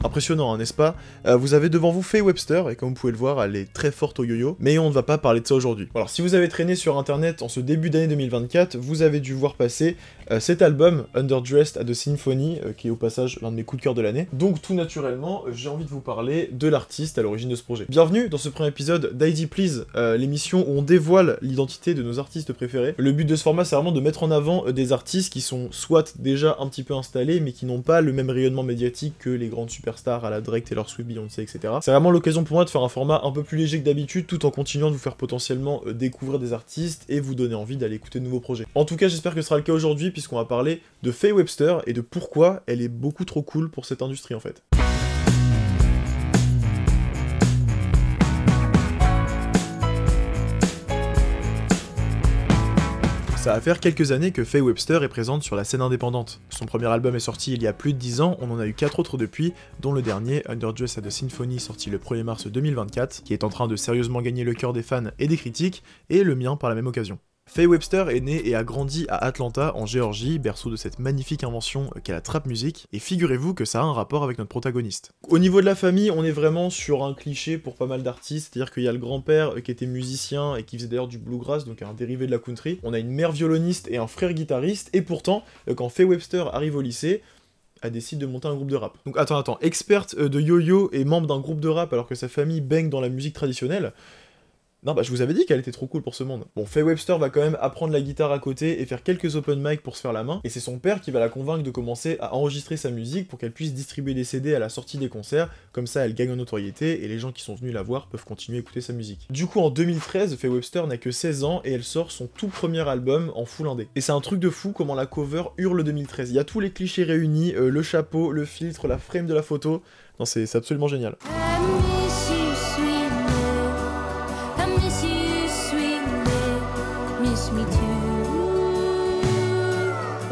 Impressionnant, hein, n'est-ce pas? Vous avez devant vous Faye Webster, et comme vous pouvez le voir, elle est très forte au yo-yo, mais on ne va pas parler de ça aujourd'hui. Alors si vous avez traîné sur internet en ce début d'année 2024, vous avez dû voir passer cet album, Underdressed at the Symphony, qui est au passage l'un de mes coups de cœur de l'année. Donc tout naturellement, j'ai envie de vous parler de l'artiste à l'origine de ce projet. Bienvenue dans ce premier épisode d'ID Please, l'émission où on dévoile l'identité de nos artistes préférés. Le but de ce format, c'est vraiment de mettre en avant des artistes qui sont soit déjà un petit peu installés, mais qui n'ont pas le même rayonnement médiatique que les grandes superstars à la Drake, Taylor Swift, Beyoncé, etc. C'est vraiment l'occasion pour moi de faire un format un peu plus léger que d'habitude, tout en continuant de vous faire potentiellement découvrir des artistes et vous donner envie d'aller écouter de nouveaux projets. En tout cas, j'espère que ce sera le cas aujourd'hui, puisqu'on va parler de Faye Webster et de pourquoi elle est beaucoup trop cool pour cette industrie en fait. Ça va faire quelques années que Faye Webster est présente sur la scène indépendante. Son premier album est sorti il y a plus de 10 ans, on en a eu 4 autres depuis, dont le dernier, Underdressed at the Symphony, sorti le 1er mars 2024, qui est en train de sérieusement gagner le cœur des fans et des critiques, et le mien par la même occasion. Faye Webster est née et a grandi à Atlanta, en Géorgie, berceau de cette magnifique invention qu'est la trap music, et figurez-vous que ça a un rapport avec notre protagoniste. Au niveau de la famille, on est vraiment sur un cliché pour pas mal d'artistes, c'est-à-dire qu'il y a le grand-père qui était musicien et qui faisait d'ailleurs du bluegrass, donc un dérivé de la country, on a une mère violoniste et un frère guitariste, et pourtant, quand Faye Webster arrive au lycée, elle décide de monter un groupe de rap. Donc attends, experte de yo-yo et membre d'un groupe de rap alors que sa famille baigne dans la musique traditionnelle. Non, bah je vous avais dit qu'elle était trop cool pour ce monde. Bon, Faye Webster va quand même apprendre la guitare à côté et faire quelques open mic pour se faire la main, et c'est son père qui va la convaincre de commencer à enregistrer sa musique pour qu'elle puisse distribuer des CD à la sortie des concerts, comme ça elle gagne en notoriété et les gens qui sont venus la voir peuvent continuer à écouter sa musique. Du coup en 2013, Faye Webster n'a que 16 ans et elle sort son tout premier album en full indé. Et c'est un truc de fou comment la cover hurle 2013. Il y a tous les clichés réunis, le chapeau, le filtre, la frame de la photo, non c'est absolument génial.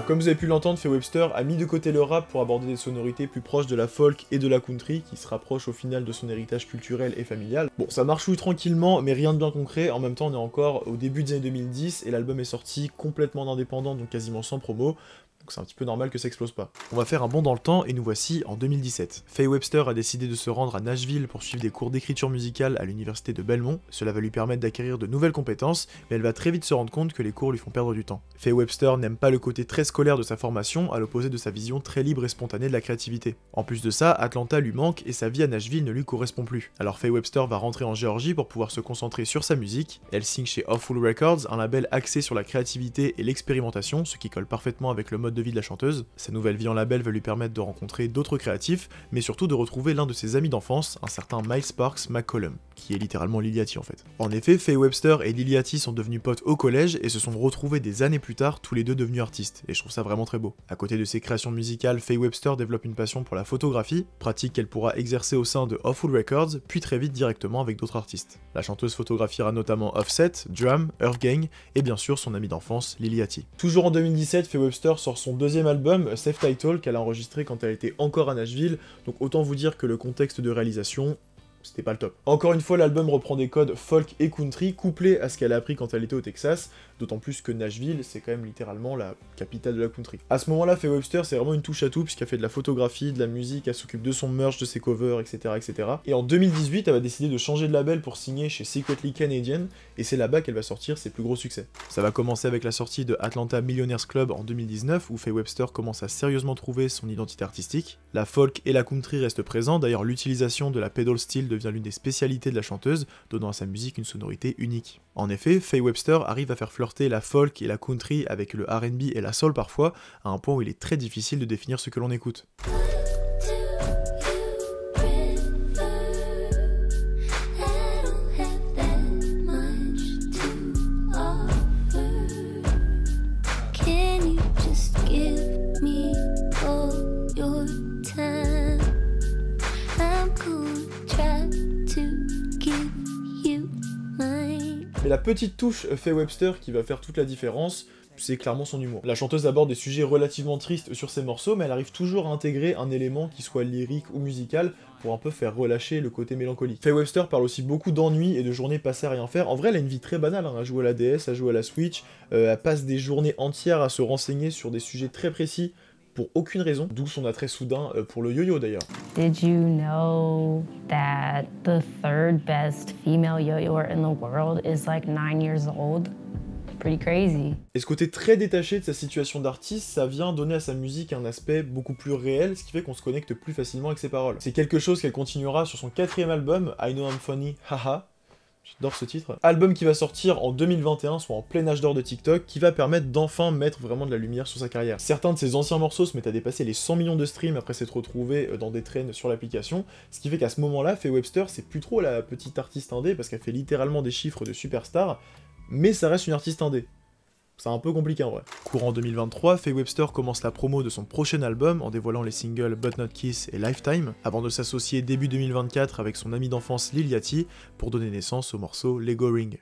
Comme vous avez pu l'entendre, Faye Webster a mis de côté le rap pour aborder des sonorités plus proches de la folk et de la country, qui se rapprochent au final de son héritage culturel et familial. Bon, ça marchouille tranquillement, mais rien de bien concret, en même temps on est encore au début des années 2010, et l'album est sorti complètement indépendant, donc quasiment sans promo, donc c'est un petit peu normal que ça explose pas. On va faire un bond dans le temps et nous voici en 2017. Faye Webster a décidé de se rendre à Nashville pour suivre des cours d'écriture musicale à l'université de Belmont. Cela va lui permettre d'acquérir de nouvelles compétences, mais elle va très vite se rendre compte que les cours lui font perdre du temps. Faye Webster n'aime pas le côté très scolaire de sa formation, à l'opposé de sa vision très libre et spontanée de la créativité. En plus de ça, Atlanta lui manque et sa vie à Nashville ne lui correspond plus. Alors Faye Webster va rentrer en Géorgie pour pouvoir se concentrer sur sa musique. Elle signe chez Awful Records, un label axé sur la créativité et l'expérimentation, ce qui colle parfaitement avec le mode de vie de la chanteuse. Sa nouvelle vie en label va lui permettre de rencontrer d'autres créatifs, mais surtout de retrouver l'un de ses amis d'enfance, un certain Miles Sparks McCollum, qui est littéralement Liliati en fait. En effet, Faye Webster et Liliati sont devenus potes au collège et se sont retrouvés des années plus tard, tous les deux devenus artistes, et je trouve ça vraiment très beau. À côté de ses créations musicales, Faye Webster développe une passion pour la photographie, pratique qu'elle pourra exercer au sein de Awful Records, puis très vite directement avec d'autres artistes. La chanteuse photographiera notamment Offset, Drum, Earth Gang, et bien sûr son ami d'enfance, Liliati. Toujours en 2017, Faye Webster sort son deuxième album, Self Title, qu'elle a enregistré quand elle était encore à Nashville, donc autant vous dire que le contexte de réalisation, c'était pas le top. Encore une fois, l'album reprend des codes folk et country, couplés à ce qu'elle a appris quand elle était au Texas, d'autant plus que Nashville, c'est quand même littéralement la capitale de la country. À ce moment-là, Faye Webster, c'est vraiment une touche à tout, puisqu'elle fait de la photographie, de la musique, elle s'occupe de son merch, de ses covers, etc., etc. Et en 2018, elle va décider de changer de label pour signer chez Secretly Canadian, et c'est là-bas qu'elle va sortir ses plus gros succès. Ça va commencer avec la sortie de Atlanta Millionaires Club en 2019, où Faye Webster commence à sérieusement trouver son identité artistique. La folk et la country restent présents, d'ailleurs l'utilisation de la pedal steel devient l'une des spécialités de la chanteuse, donnant à sa musique une sonorité unique. En effet, Faye Webster arrive à faire flirter la folk et la country avec le R&B et la soul parfois, à un point où il est très difficile de définir ce que l'on écoute. Mais la petite touche Faye Webster qui va faire toute la différence, c'est clairement son humour. La chanteuse aborde des sujets relativement tristes sur ses morceaux, mais elle arrive toujours à intégrer un élément qui soit lyrique ou musical pour un peu faire relâcher le côté mélancolique. Faye Webster parle aussi beaucoup d'ennui et de journées passées à rien faire. En vrai, elle a une vie très banale, hein, à jouer à la DS, à jouer à la Switch, elle passe des journées entières à se renseigner sur des sujets très précis pour aucune raison, d'où son attrait soudain pour le yo-yo d'ailleurs. Did you know that the third best female yo-yoer in the world is like 9 years old? Pretty crazy. Et ce côté très détaché de sa situation d'artiste, ça vient donner à sa musique un aspect beaucoup plus réel, ce qui fait qu'on se connecte plus facilement avec ses paroles. C'est quelque chose qu'elle continuera sur son 4e album, I Know I'm Funny, Haha. J'adore ce titre. Album qui va sortir en 2021, soit en plein âge d'or de TikTok, qui va permettre d'enfin mettre vraiment de la lumière sur sa carrière. Certains de ses anciens morceaux se mettent à dépasser les 100 millions de streams après s'être retrouvés dans des trends sur l'application, ce qui fait qu'à ce moment-là, Faye Webster, c'est plus trop la petite artiste indé, parce qu'elle fait littéralement des chiffres de superstar, mais ça reste une artiste indé. C'est un peu compliqué en vrai. Courant 2023, Faye Webster commence la promo de son prochain album en dévoilant les singles But Not Kiss et Lifetime, avant de s'associer début 2024 avec son ami d'enfance Lil Yachty pour donner naissance au morceau Lego Ring.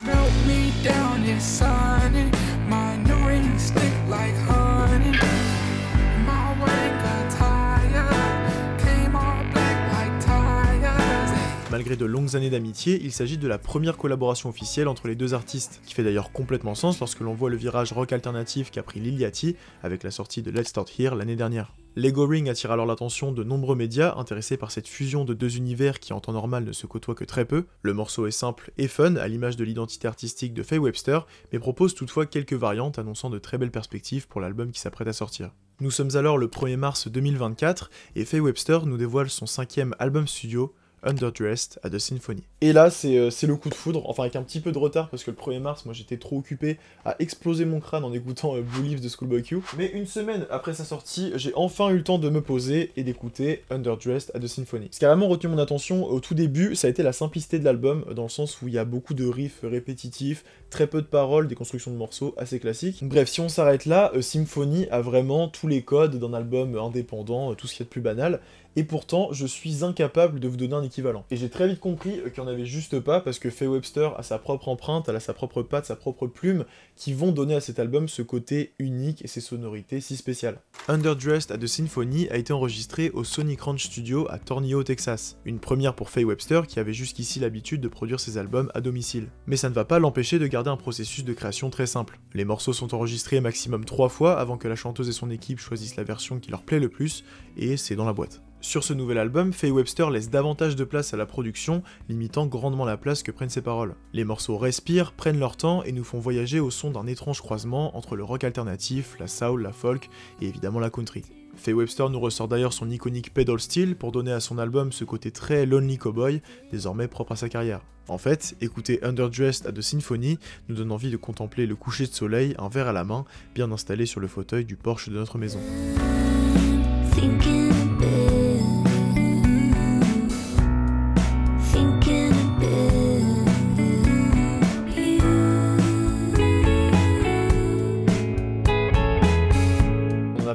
Malgré de longues années d'amitié, il s'agit de la première collaboration officielle entre les deux artistes, qui fait d'ailleurs complètement sens lorsque l'on voit le virage rock alternatif qu'a pris Lil Yachty avec la sortie de Let's Start Here l'année dernière. Lego Ring attire alors l'attention de nombreux médias intéressés par cette fusion de deux univers qui en temps normal ne se côtoient que très peu. Le morceau est simple et fun, à l'image de l'identité artistique de Faye Webster, mais propose toutefois quelques variantes annonçant de très belles perspectives pour l'album qui s'apprête à sortir. Nous sommes alors le 1er mars 2024, et Faye Webster nous dévoile son 5e album studio, Underdressed at the Symphony. Et là, c'est le coup de foudre, enfin avec un petit peu de retard, parce que le 1er mars, moi j'étais trop occupé à exploser mon crâne en écoutant Blue Leaves de Schoolboy Q. Mais une semaine après sa sortie, j'ai enfin eu le temps de me poser et d'écouter Underdressed at the Symphony. Ce qui a vraiment retenu mon attention au tout début, ça a été la simplicité de l'album, dans le sens où il y a beaucoup de riffs répétitifs, très peu de paroles, des constructions de morceaux assez classiques. Bref, si on s'arrête là, Symphony a vraiment tous les codes d'un album indépendant, tout ce qu'il y a de plus banal, et pourtant, je suis incapable de vous donner un équivalent. Et j'ai très vite compris qu'il n'y en avait juste pas, parce que Faye Webster a sa propre empreinte, elle a sa propre patte, sa propre plume, qui vont donner à cet album ce côté unique et ses sonorités si spéciales. Underdressed at the Symphony a été enregistré au Sonic Ranch Studio à Tornillo, Texas. Une première pour Faye Webster, qui avait jusqu'ici l'habitude de produire ses albums à domicile. Mais ça ne va pas l'empêcher de garder un processus de création très simple. Les morceaux sont enregistrés maximum 3 fois avant que la chanteuse et son équipe choisissent la version qui leur plaît le plus, et c'est dans la boîte. Sur ce nouvel album, Faye Webster laisse davantage de place à la production, limitant grandement la place que prennent ses paroles. Les morceaux respirent, prennent leur temps et nous font voyager au son d'un étrange croisement entre le rock alternatif, la soul, la folk et évidemment la country. Faye Webster nous ressort d'ailleurs son iconique pedal steel pour donner à son album ce côté très lonely cowboy, désormais propre à sa carrière. En fait, écouter Underdressed at the Symphony nous donne envie de contempler le coucher de soleil, un verre à la main, bien installé sur le fauteuil du porche de notre maison.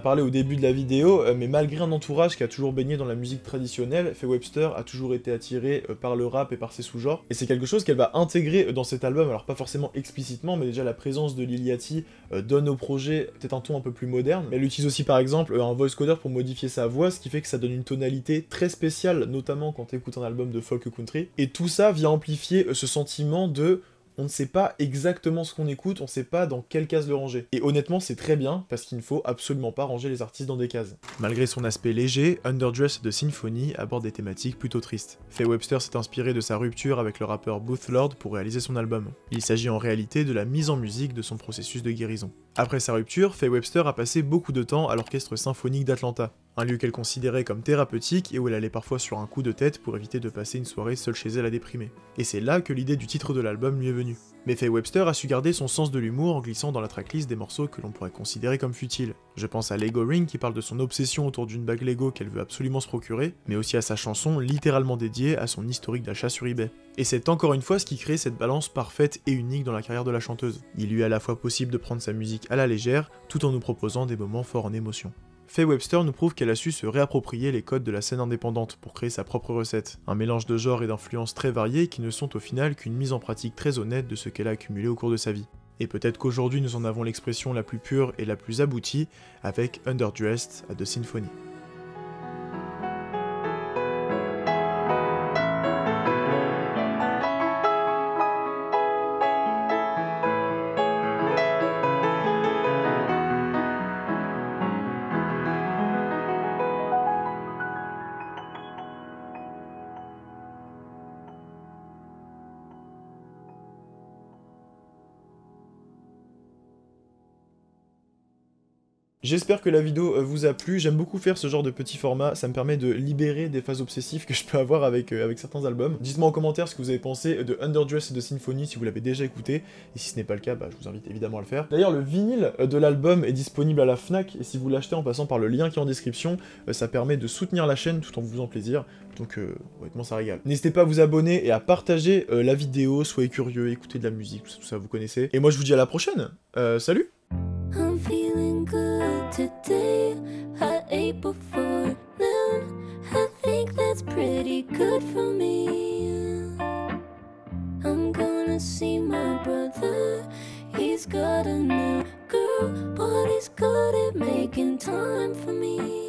Parlé au début de la vidéo, mais malgré un entourage qui a toujours baigné dans la musique traditionnelle, Faye Webster a toujours été attirée par le rap et par ses sous-genres, et c'est quelque chose qu'elle va intégrer dans cet album, alors pas forcément explicitement, mais déjà la présence de Lil Yachty donne au projet peut-être un ton un peu plus moderne, mais elle utilise aussi par exemple un voice coder pour modifier sa voix, ce qui fait que ça donne une tonalité très spéciale, notamment quand tu écoutes un album de folk country, et tout ça vient amplifier ce sentiment de on ne sait pas exactement ce qu'on écoute, on ne sait pas dans quelle case le ranger. Et honnêtement, c'est très bien, parce qu'il ne faut absolument pas ranger les artistes dans des cases. Malgré son aspect léger, Underdressed de Symphony aborde des thématiques plutôt tristes. Faye Webster s'est inspiré de sa rupture avec le rappeur Booth Lord pour réaliser son album. Il s'agit en réalité de la mise en musique de son processus de guérison. Après sa rupture, Faye Webster a passé beaucoup de temps à l'Orchestre Symphonique d'Atlanta, un lieu qu'elle considérait comme thérapeutique et où elle allait parfois sur un coup de tête pour éviter de passer une soirée seule chez elle à déprimer. Et c'est là que l'idée du titre de l'album lui est venue. Mais Faye Webster a su garder son sens de l'humour en glissant dans la tracklist des morceaux que l'on pourrait considérer comme futiles. Je pense à Lego Ring qui parle de son obsession autour d'une bague Lego qu'elle veut absolument se procurer, mais aussi à sa chanson littéralement dédiée à son historique d'achat sur eBay. Et c'est encore une fois ce qui crée cette balance parfaite et unique dans la carrière de la chanteuse. Il lui est à la fois possible de prendre sa musique à la légère, tout en nous proposant des moments forts en émotion. Faye Webster nous prouve qu'elle a su se réapproprier les codes de la scène indépendante pour créer sa propre recette. Un mélange de genres et d'influences très variées qui ne sont au final qu'une mise en pratique très honnête de ce qu'elle a accumulé au cours de sa vie. Et peut-être qu'aujourd'hui nous en avons l'expression la plus pure et la plus aboutie avec Underdressed at the Symphony. J'espère que la vidéo vous a plu, j'aime beaucoup faire ce genre de petit format, ça me permet de libérer des phases obsessives que je peux avoir avec certains albums. Dites-moi en commentaire ce que vous avez pensé de Underdress et de Symphony, si vous l'avez déjà écouté, et si ce n'est pas le cas, bah, je vous invite évidemment à le faire. D'ailleurs, le vinyle de l'album est disponible à la FNAC, et si vous l'achetez en passant par le lien qui est en description, ça permet de soutenir la chaîne tout en vous faisant plaisir, donc honnêtement ça régale. N'hésitez pas à vous abonner et à partager la vidéo, soyez curieux, écoutez de la musique, tout ça vous connaissez. Et moi je vous dis à la prochaine, salut! I'm feeling good today. I ate before noon. I think that's pretty good for me. I'm gonna see my brother. He's got a new girl, but he's good at making time for me.